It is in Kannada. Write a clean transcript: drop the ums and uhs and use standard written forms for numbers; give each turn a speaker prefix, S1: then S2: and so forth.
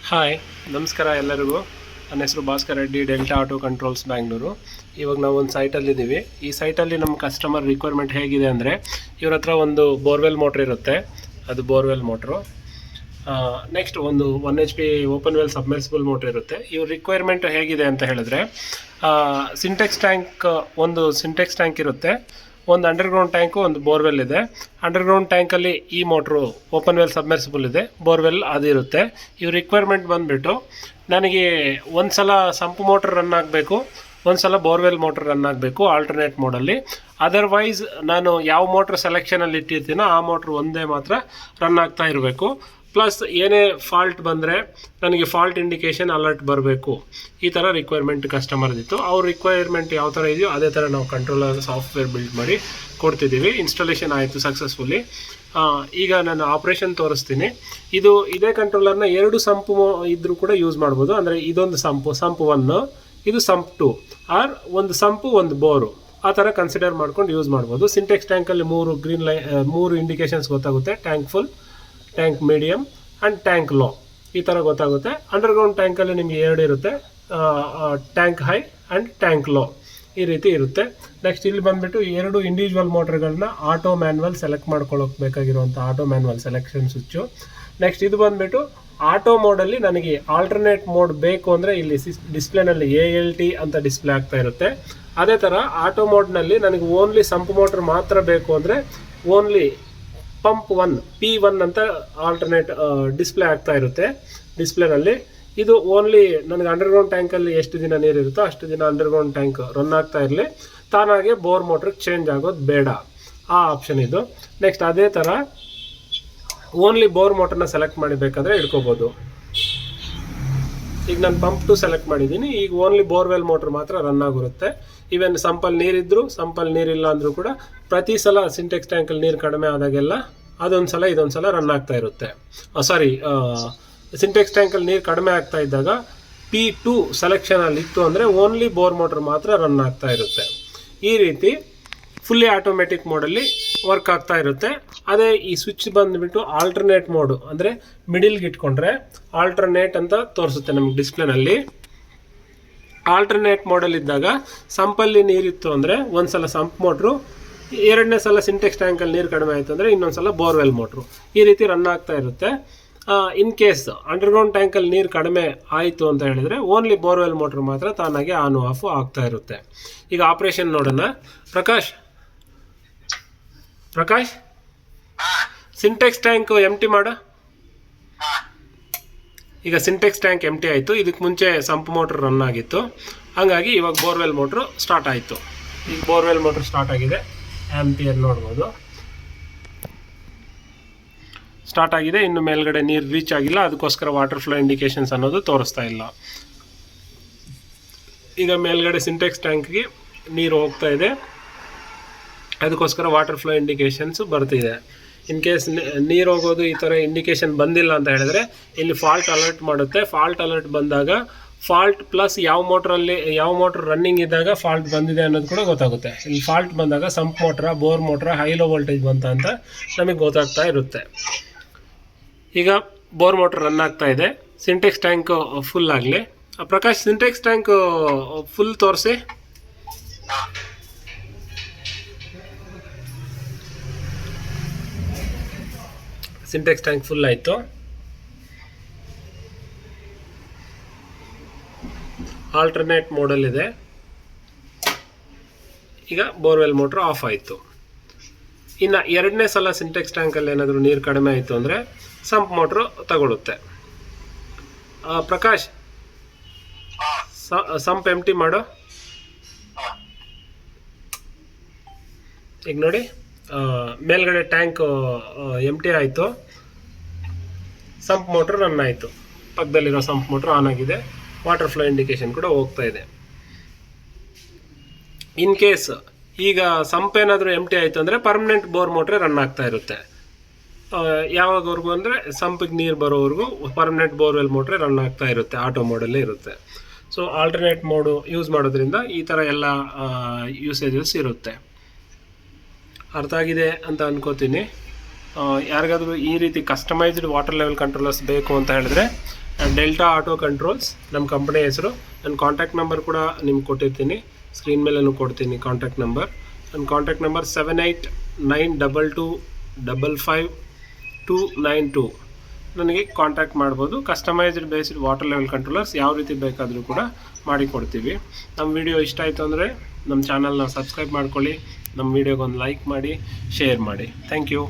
S1: ಹಾಯ್, ನಮಸ್ಕಾರ ಎಲ್ಲರಿಗೂ. ನನ್ನ ಹೆಸರು Bhaskar Reddy, delta auto controls Bangalore. ಇವಾಗ ನಾವು ಒಂದು ಸೈಟಲ್ಲಿದ್ದೀವಿ. ಈ ಸೈಟಲ್ಲಿ ನಮ್ಮ ಕಸ್ಟಮರ್ ರಿಕ್ವೈರ್ಮೆಂಟ್ ಹೇಗಿದೆ ಅಂದರೆ, ಇವ್ರ ಹತ್ರ ಒಂದು ಬೋರ್ವೆಲ್ ಮೋಟ್ರ್ ಇರುತ್ತೆ, ಅದು ಬೋರ್ವೆಲ್ ಮೋಟ್ರು. ನೆಕ್ಸ್ಟ್ ಒಂದು 1 HP open well submersible motor ಇರುತ್ತೆ. ಇವ್ರ ರಿಕ್ವೈರ್ಮೆಂಟ್ ಹೇಗಿದೆ ಅಂತ ಹೇಳಿದ್ರೆ, ಸಿಂಟೆಕ್ಸ್ ಟ್ಯಾಂಕ್ ಇರುತ್ತೆ, ಒಂದು ಅಂಡರ್ಗ್ರೌಂಡ್ ಟ್ಯಾಂಕು, ಒಂದು ಬೋರ್ವೆಲ್ ಇದೆ. ಅಂಡರ್ಗ್ರೌಂಡ್ ಟ್ಯಾಂಕಲ್ಲಿ ಈ ಮೋಟ್ರು ಓಪನ್ ವೆಲ್ ಸಬ್ಮರ್ಸಿಬಲ್ ಇದೆ, ಬೋರ್ವೆಲ್ ಅದಿರುತ್ತೆ. ಇವ್ರ ರಿಕ್ವೈರ್ಮೆಂಟ್ ಬಂದುಬಿಟ್ಟು, ನನಗೆ ಒಂದು ಸಲ ಸಂಪ್ ಮೋಟ್ರ್ ರನ್ ಆಗಬೇಕು, ಒಂದು ಸಲ ಬೋರ್ವೆಲ್ ಮೋಟ್ರ್ ರನ್ ಆಗಬೇಕು ಆಲ್ಟರ್ನೇಟ್ ಮೋಡಲ್ಲಿ. ಅದರ್ವೈಸ್ ನಾನು ಯಾವ ಮೋಟ್ರ್ ಸೆಲೆಕ್ಷನಲ್ಲಿ ಇಟ್ಟಿರ್ತೀನೋ ಆ ಮೋಟ್ರ್ ಒಂದೇ ಮಾತ್ರ ರನ್ ಆಗ್ತಾ ಇರಬೇಕು. ಪ್ಲಸ್ ಏನೇ ಫಾಲ್ಟ್ ಬಂದರೆ ನನಗೆ ಫಾಲ್ಟ್ ಇಂಡಿಕೇಷನ್ ಅಲರ್ಟ್ ಬರಬೇಕು. ಈ ಥರ ರಿಕ್ವೈರ್ಮೆಂಟ್ ಕಸ್ಟಮರ್ದಿತ್ತು. ಅವ್ರ ರಿಕ್ವೈರ್ಮೆಂಟ್ ಯಾವ ಥರ ಇದೆಯೋ ಅದೇ ಥರ ನಾವು ಕಂಟ್ರೋಲರ್ ಸಾಫ್ಟ್ವೇರ್ ಬಿಲ್ಡ್ ಮಾಡಿ ಕೊಡ್ತಿದ್ದೀವಿ. ಇನ್ಸ್ಟಾಲೇಷನ್ ಆಯಿತು ಸಕ್ಸಸ್ಫುಲಿ. ಈಗ ನಾನು ಆಪ್ರೇಷನ್ ತೋರಿಸ್ತೀನಿ. ಇದೇ ಕಂಟ್ರೋಲರ್ನ 2 ಸಂಪು ಇದ್ದರೂ ಕೂಡ ಯೂಸ್ ಮಾಡ್ಬೋದು. ಅಂದರೆ ಇದೊಂದು ಸಂಪ್ 1, ಇದು ಸಂಪ್ 2, ಆರ್ ಒಂದು ಸಂಪು ಒಂದು ಬೋರು, ಆ ಥರ ಕನ್ಸಿಡರ್ ಮಾಡ್ಕೊಂಡು ಯೂಸ್ ಮಾಡ್ಬೋದು. ಸಿಂಟೆಕ್ಸ್ ಟ್ಯಾಂಕಲ್ಲಿ 3 ಇಂಡಿಕೇಷನ್ಸ್ ಗೊತ್ತಾಗುತ್ತೆ: tank full, tank medium and tank low, ಈ ಥರ ಗೊತ್ತಾಗುತ್ತೆ. ಅಂಡರ್ಗ್ರೌಂಡ್ ಟ್ಯಾಂಕಲ್ಲಿ ನಿಮಗೆ 2 ಇರುತ್ತೆ: tank high and tank low, ಈ ರೀತಿ ಇರುತ್ತೆ. ನೆಕ್ಸ್ಟ್ ಇಲ್ಲಿ ಬಂದುಬಿಟ್ಟು 2 ಇಂಡಿವಿಜುವಲ್ ಮೋಟ್ರ್ಗಳನ್ನ ಆಟೋ ಮ್ಯಾನ್ಯಲ್ ಸೆಲೆಕ್ಟ್ ಮಾಡ್ಕೊಳ್ಳೋಕೆ ಬೇಕಾಗಿರುವಂಥ auto manual selection switch. Next ಇದು ಬಂದುಬಿಟ್ಟು ಆಟೋ ಮೋಡಲ್ಲಿ ನನಗೆ ಆಲ್ಟರ್ನೇಟ್ ಮೋಡ್ ಬೇಕು ಅಂದರೆ ಇಲ್ಲಿ ಡಿಸ್ಪ್ಲೇನಲ್ಲಿ ALT ಅಂತ ಡಿಸ್ಪ್ಲೇ ಆಗ್ತಾ ಇರುತ್ತೆ. ಅದೇ ಥರ ಆಟೋ ಮೋಡ್ನಲ್ಲಿ ನನಗೆ ಓನ್ಲಿ ಸಂಪ್ ಮೋಟ್ರ್ ಮಾತ್ರ ಬೇಕು ಅಂದರೆ ಓನ್ಲಿ ಪಂಪ್ 1 P1 ಅಂತ ಆಲ್ಟರ್ನೇಟ್ ಡಿಸ್ಪ್ಲೇ ಆಗ್ತಾ ಇರುತ್ತೆ ಡಿಸ್ಪ್ಲೇನಲ್ಲಿ. ಇದು ಓನ್ಲಿ ನನಗೆ ಅಂಡರ್ಗ್ರೌಂಡ್ ಟ್ಯಾಂಕಲ್ಲಿ ಎಷ್ಟು ದಿನ ನೀರಿರುತ್ತೋ ಅಷ್ಟು ದಿನ ಅಂಡರ್ಗ್ರೌಂಡ್ ಟ್ಯಾಂಕ್ ರನ್ ಆಗ್ತಾ ಇರಲಿ, ತಾನಾಗೆ ಬೋರ್ ಮೋಟ್ರಿಗೆ ಚೇಂಜ್ ಆಗೋದು ಬೇಡ, ಆ ಆಪ್ಷನ್ ಇದು. ನೆಕ್ಸ್ಟ್ ಅದೇ ಥರ ಓನ್ಲಿ ಬೋರ್ ಮೋಟ್ರನ್ನ ಸೆಲೆಕ್ಟ್ ಮಾಡಬೇಕಾದ್ರೆ ಇಟ್ಕೋಬೋದು. ಈಗ ನಾನು ಪಂಪ್ 2 ಸೆಲೆಕ್ಟ್ ಮಾಡಿದ್ದೀನಿ. ಈಗ ಓನ್ಲಿ ಬೋರ್ವೆಲ್ ಮೋಟ್ರ್ ಮಾತ್ರ ರನ್ ಆಗಿರುತ್ತೆ. ಈವನ್ ಸಂಪಲ್ಲಿ ನೀರಿದ್ದರೂ, ಸಂಪಲ್ಲಿ ನೀರಿಲ್ಲ ಅಂದರೂ ಕೂಡ ಪ್ರತಿ ಸಲ ಸಿಂಟೆಕ್ಸ್ ಟ್ಯಾಂಕಲ್ಲಿ ನೀರು ಕಡಿಮೆ ಆದಾಗೆಲ್ಲ ಇದೊಂದು ಸಲ ರನ್ ಆಗ್ತಾ ಇರುತ್ತೆ. ಸಿಂಟೆಕ್ಸ್ ಟ್ಯಾಂಕಲ್ಲಿ ನೀರು ಕಡಿಮೆ ಆಗ್ತಾ ಇದ್ದಾಗ P2 ಸೆಲೆಕ್ಷನಲ್ಲಿ ಇತ್ತು ಅಂದರೆ ಓನ್ಲಿ ಬೋರ್ ಮೋಟ್ರ್ ಮಾತ್ರ ರನ್ ಆಗ್ತಾ ಇರುತ್ತೆ. ಈ ರೀತಿ ಫುಲ್ಲಿ ಆಟೋಮೆಟಿಕ್ ಮೋಡಲ್ಲಿ ವರ್ಕ್ ಆಗ್ತಾ ಇರುತ್ತೆ. ಅದೇ ಈ ಸ್ವಿಚ್ ಬಂದುಬಿಟ್ಟು ಆಲ್ಟರ್ನೇಟ್ ಮೋಡು, ಅಂದರೆ ಮಿಡಿಲ್ಗೆ ಇಟ್ಕೊಂಡ್ರೆ ಆಲ್ಟರ್ನೇಟ್ ಅಂತ ತೋರಿಸುತ್ತೆ ನಮಗೆ ಡಿಸ್ಪ್ಲೇನಲ್ಲಿ. ಆಲ್ಟರ್ನೇಟ್ ಮೋಡಲ್ಲಿದ್ದಾಗ ಸಂಪಲ್ಲಿ ನೀರಿತ್ತು ಅಂದರೆ ಒಂದು ಸಲ ಸಂಪ್ ಮೋಟ್ರು, 2ನೇ ಸಲ ಸಿಂಟೆಕ್ಸ್ ಟ್ಯಾಂಕಲ್ಲಿ ನೀರು ಕಡಿಮೆ ಆಯಿತು ಅಂದರೆ ಇನ್ನೊಂದು ಸಲ ಬೋರ್ವೆಲ್ ಮೋಟ್ರು, ಈ ರೀತಿ ರನ್ ಆಗ್ತಾ ಇರುತ್ತೆ. ಇನ್ ಕೇಸ್ ಅಂಡರ್ಗ್ರೌಂಡ್ ಟ್ಯಾಂಕಲ್ಲಿ ನೀರು ಕಡಿಮೆ ಆಯಿತು ಅಂತ ಹೇಳಿದರೆ ಓನ್ಲಿ ಬೋರ್ವೆಲ್ ಮೋಟ್ರ್ ಮಾತ್ರ ತಾನಾಗೆ ಆನ್ ಆಫ್ ಆಗ್ತಾ ಇರುತ್ತೆ. ಈಗ ಆಪ್ರೇಷನ್ ನೋಡೋಣ. ಪ್ರಕಾಶ್, ಸಿಂಟೆಕ್ಸ್ ಟ್ಯಾಂಕ್ ಎಂಟಿ ಮಾಡು. ಈಗ ಸಿಂಟೆಕ್ಸ್ ಟ್ಯಾಂಕ್ ಎಂಟಿ ಆಯಿತು. ಇದಕ್ಕೆ ಮುಂಚೆ ಸಂಪ್ ಮೋಟ್ರ್ ರನ್ ಆಗಿತ್ತು, ಹಾಗಾಗಿ ಇವಾಗ ಬೋರ್ವೆಲ್ ಮೋಟ್ರು ಸ್ಟಾರ್ಟ್ ಆಯಿತು. ಈಗ ಬೋರ್ವೆಲ್ ಮೋಟ್ರ್ ಸ್ಟಾರ್ಟ್ ಆಗಿದೆ, ಆಂಪಿಯರ್ ನೋಡ್ಬೋದು, ಸ್ಟಾರ್ಟ್ ಆಗಿದೆ. ಇನ್ನು ಮೇಲ್ಗಡೆ ನೀರು ರೀಚ್ ಆಗಿಲ್ಲ, ಅದಕ್ಕೋಸ್ಕರ ವಾಟರ್ ಫ್ಲೋ ಇಂಡಿಕೇಶನ್ಸ್ ಅನ್ನೋದು ತೋರಿಸ್ತಾ ಇಲ್ಲ. ಈಗ ಮೇಲ್ಗಡೆ ಸಿಂಟೆಕ್ಸ್ ಟ್ಯಾಂಕ್ಗೆ ನೀರು ಹೋಗ್ತಾ ಇದೆ, ಅದಕ್ಕೋಸ್ಕರ ವಾಟರ್ ಫ್ಲೋ ಇಂಡಿಕೇಶನ್ಸ್ ಬರ್ತಿದೆ. ಇನ್ ಕೇಸ್ ನೀರು ಹೋಗೋದು ಈ ಥರ ಇಂಡಿಕೇಶನ್ ಬಂದಿಲ್ಲ ಅಂತ ಹೇಳಿದ್ರೆ ಇಲ್ಲಿ ಫಾಲ್ಟ್ ಅಲರ್ಟ್ ಮಾಡುತ್ತೆ. ಫಾಲ್ಟ್ ಅಲರ್ಟ್ ಬಂದಾಗ ಫಾಲ್ಟ್ ಪ್ಲಸ್ ಯಾವ ಮೋಟ್ರ್ ರನ್ನಿಂಗ್ ಇದ್ದಾಗ ಫಾಲ್ಟ್ ಬಂದಿದೆ ಅನ್ನೋದು ಕೂಡ ಗೊತ್ತಾಗುತ್ತೆ. ಇಲ್ಲಿ ಫಾಲ್ಟ್ ಬಂದಾಗ ಸಂಪ್ ಮೋಟ್ರ, ಬೋರ್ ಮೋಟ್ರ, ಹೈ ಲೋ ವೋಲ್ಟೇಜ್ ಬಂತ ಅಂತ ನಮಗೆ ಗೊತ್ತಾಗ್ತಾ ಇರುತ್ತೆ. ಈಗ ಬೋರ್ ಮೋಟ್ರ್ ರನ್ ಆಗ್ತಾ ಇದೆ. ಸಿಂಟೆಕ್ಸ್ ಟ್ಯಾಂಕ್ ಫುಲ್ ಆಗಲಿ. ಪ್ರಕಾಶ್, ಸಿಂಟೆಕ್ಸ್ ಟ್ಯಾಂಕ್ ಫುಲ್ ತೋರಿಸಿ. ಸಿಂಟೆಕ್ಸ್ ಟ್ಯಾಂಕ್ ಫುಲ್ ಆಯಿತು. ಆಲ್ಟರ್ನೇಟ್ ಮೋಡಲ್ಲಿದೆ. ಈಗ ಬೋರ್ವೆಲ್ ಮೋಟ್ರ್ ಆಫ್ ಆಯಿತು. ಇನ್ನು 2ನೇ ಸಲ ಸಿಂಟೆಕ್ಸ್ ಟ್ಯಾಂಕಲ್ಲಿ ಏನಾದರೂ ನೀರು ಕಡಿಮೆ ಆಯಿತು ಅಂದರೆ ಸಂಪ್ ಮೋಟ್ರು ತಗೊಳುತ್ತೆ. ಪ್ರಕಾಶ್, ಸಂಪ್ ಎಂಟಿ ಮಾಡು. ಈಗ ನೋಡಿ, ಮೇಲ್ಗಡೆ ಟ್ಯಾಂಕ್ ಎಂಟಿ ಆಯಿತು, ಸಂಪ್ ಮೋಟ್ರ್ ರನ್ ಆಯಿತು, ಪಕ್ಕದಲ್ಲಿರೋ ಸಂಪ್ ಮೋಟ್ರ್ ಆನ್ ಆಗಿದೆ, ವಾಟರ್ ಫ್ಲೋ ಇಂಡಿಕೇಶನ್ ಕೂಡ ಹೋಗ್ತಾ ಇದೆ. ಇನ್ ಕೇಸ್ ಈಗ ಸಂಪ್ ಏನಾದರೂ ಎಂಟಿ ಆಯಿತು ಅಂದರೆ ಪರ್ಮನೆಂಟ್ ಬೋರ್ ಮೋಟ್ರೇ ರನ್ ಆಗ್ತಾ ಇರುತ್ತೆ. ಯಾವಾಗವರೆಗೂ ಅಂದರೆ ಸಂಪಿಗೆ ನೀರು ಬರೋವರೆಗೂ ಪರ್ಮನೆಂಟ್ ಬೋರ್ವೆಲ್ ಮೋಟ್ರೇ ರನ್ ಆಗ್ತಾ ಇರುತ್ತೆ, ಆಟೋ ಮೋಡಲ್ಲೇ ಇರುತ್ತೆ. ಸೊ ಆಲ್ಟರ್ನೇಟ್ ಮೋಡು ಯೂಸ್ ಮಾಡೋದ್ರಿಂದ ಈ ಥರ ಎಲ್ಲ ಯೂಸೇಜಸ್ ಇರುತ್ತೆ. ಅರ್ಥ ಆಗಿದೆ ಅಂತ ಅನ್ಕೋತೀನಿ. ಯಾರಿಗಾದರೂ ಈ ರೀತಿ ಕಸ್ಟಮೈಸ್ಡ್ ವಾಟರ್ ಲೆವೆಲ್ ಕಂಟ್ರೋಲರ್ಸ್ ಬೇಕು ಅಂತ ಹೇಳಿದ್ರೆ ಡೆಲ್ಟಾ ಆಟೋ ಕಂಟ್ರೋಲ್ಸ್ ನಮ್ಮ ಕಂಪ್ನಿ ಹೆಸರು. ನನ್ನ ಕಾಂಟ್ಯಾಕ್ಟ್ ನಂಬರ್ ಕೂಡ ನಿಮ್ಗೆ ಕೊಟ್ಟಿರ್ತೀನಿ, ಸ್ಕ್ರೀನ್ ಮೇಲೂ ಕೊಡ್ತೀನಿ ಕಾಂಟ್ಯಾಕ್ಟ್ ನಂಬರ್. ನನ್ನ ಕಾಂಟ್ಯಾಕ್ಟ್ ನಂಬರ್ 7892255292. ನನಗೆ ಕಾಂಟ್ಯಾಕ್ಟ್ ಮಾಡ್ಬೋದು. Customised based water level controllers ಯಾವ ರೀತಿ ಬೇಕಾದರೂ ಕೂಡ ಮಾಡಿಕೊಡ್ತೀವಿ. ನಮ್ಮ ವಿಡಿಯೋ ಇಷ್ಟ ಆಯಿತು ಅಂದರೆ ನಮ್ಮ ಚಾನಲ್ನ ಸಬ್ಸ್ಕ್ರೈಬ್ ಮಾಡ್ಕೊಳ್ಳಿ, ನಮ್ಮ ವಿಡಿಯೋಗೊಂದು ಲೈಕ್ ಮಾಡಿ, ಶೇರ್ ಮಾಡಿ. Thank you.